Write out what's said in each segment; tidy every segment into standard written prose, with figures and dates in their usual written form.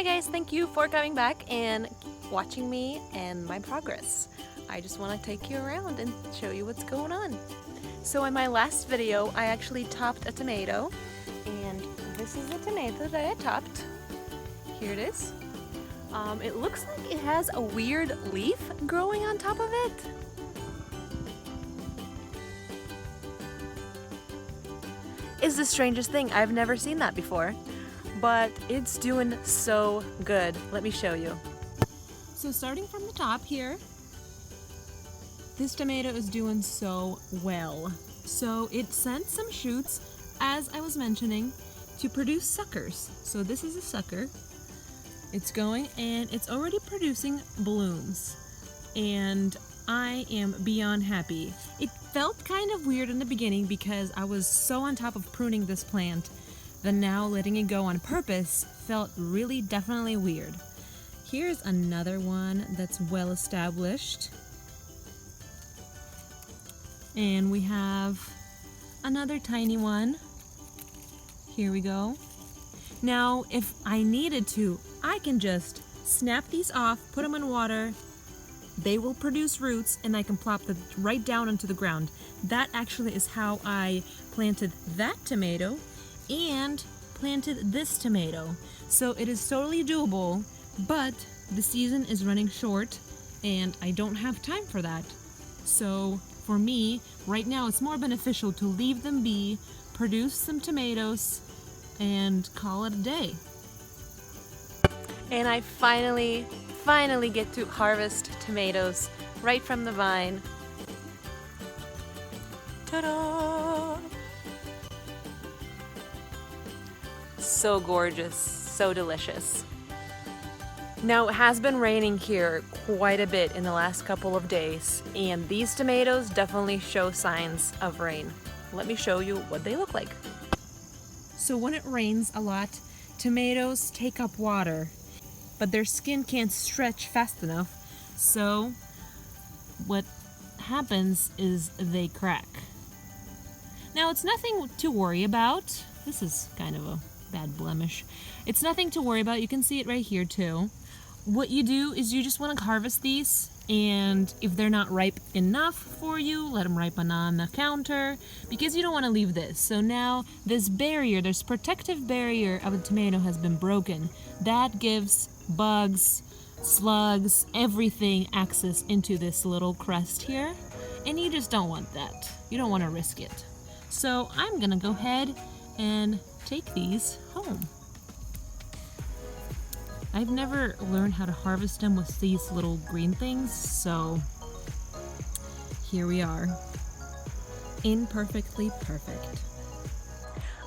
Hi guys, thank you for coming back and watching me and my progress. I just want to take you around and show you what's going on. So in my last video, I actually topped a tomato, and this is the tomato that I topped. Here it is. It looks like it has a weird leaf growing on top of it. It's the strangest thing. I've never seen that before, but it's doing so good. Let me show you. So starting from the top here, this tomato is doing so well. So it sent some shoots, as I was mentioning, to produce suckers. So this is a sucker. It's going and it's already producing blooms. And I am beyond happy. It felt kind of weird in the beginning because I was so on top of pruning this plant that now letting it go on purpose felt really definitely weird. Here's another one that's well established. And we have another tiny one. Here we go. Now, if I needed to, I can just snap these off, put them in water. They will produce roots and I can plop them right down into the ground. That actually is how I planted that tomato and planted this tomato. So it is totally doable, but the season is running short and I don't have time for that. So for me, right now it's more beneficial to leave them be, produce some tomatoes, and call it a day. And I finally get to harvest tomatoes right from the vine. Ta-da! So gorgeous, so delicious. Now it has been raining here quite a bit in the last couple of days, and these tomatoes definitely show signs of rain. Let me show you what they look like. So when it rains a lot, tomatoes take up water, but their skin can't stretch fast enough. So what happens is they crack. Now it's nothing to worry about. This is kind of a bad blemish. It's nothing to worry about. You can see it right here too. What you do is you just want to harvest these, and if they're not ripe enough for you, let them ripen on the counter, because you don't want to leave this. So now this barrier, this protective barrier of a tomato has been broken. That gives bugs, slugs, everything access into this little crust here, and you just don't want that. You don't want to risk it. So I'm gonna go ahead and take these home. I've never learned how to harvest them with these little green things, so here we are. Imperfectly perfect.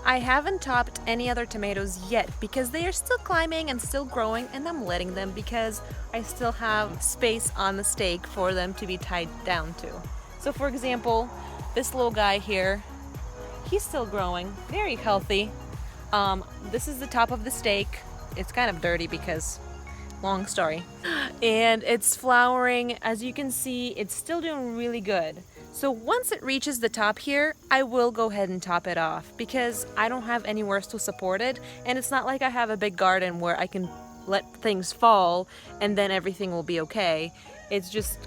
I haven't topped any other tomatoes yet because they are still climbing and still growing, and I'm letting them because I still have space on the stake for them to be tied down to. So for example, this little guy here, he's still growing, very healthy. This is the top of the stake. It's kind of dirty because, long story. And it's flowering. As you can see, it's still doing really good. So once it reaches the top here, I will go ahead and top it off because I don't have anywhere to support it. And it's not like I have a big garden where I can let things fall and then everything will be okay. It's just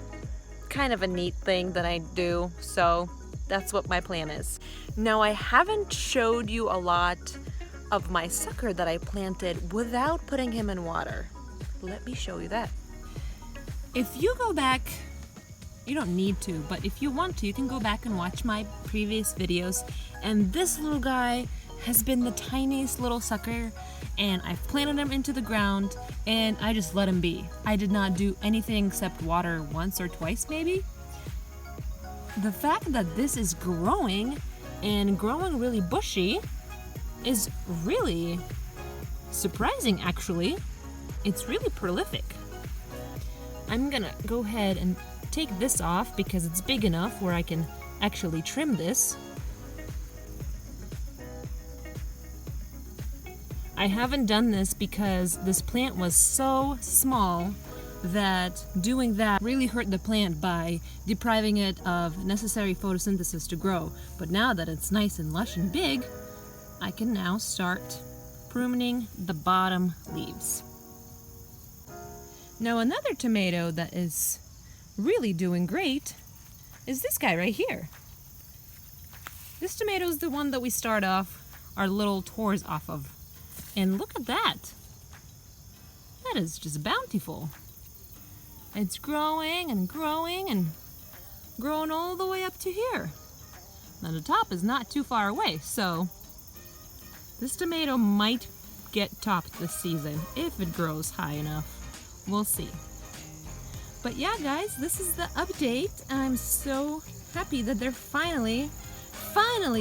kind of a neat thing that I do. So that's what my plan is. Now, I haven't showed you a lot of my sucker that I planted without putting him in water. Let me show you that. If you go back, you don't need to, but if you want to, you can go back and watch my previous videos. And this little guy has been the tiniest little sucker, and I've planted him into the ground and I just let him be. I did not do anything except water once or twice maybe. The fact that this is growing and growing really bushy is really surprising, actually. It's really prolific. I'm gonna go ahead and take this off because it's big enough where I can actually trim this. I haven't done this because this plant was so small that doing that really hurt the plant by depriving it of necessary photosynthesis to grow. But now that it's nice and lush and big, I can now start pruning the bottom leaves. Now another tomato that is really doing great is this guy right here. This tomato is the one that we start off our little tours off of. And look at that. That is just bountiful. It's growing and growing and growing all the way up to here. Now the top is not too far away, so this tomato might get topped this season if it grows high enough. We'll see. But yeah, guys, this is the update. I'm so happy that they're finally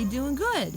doing good.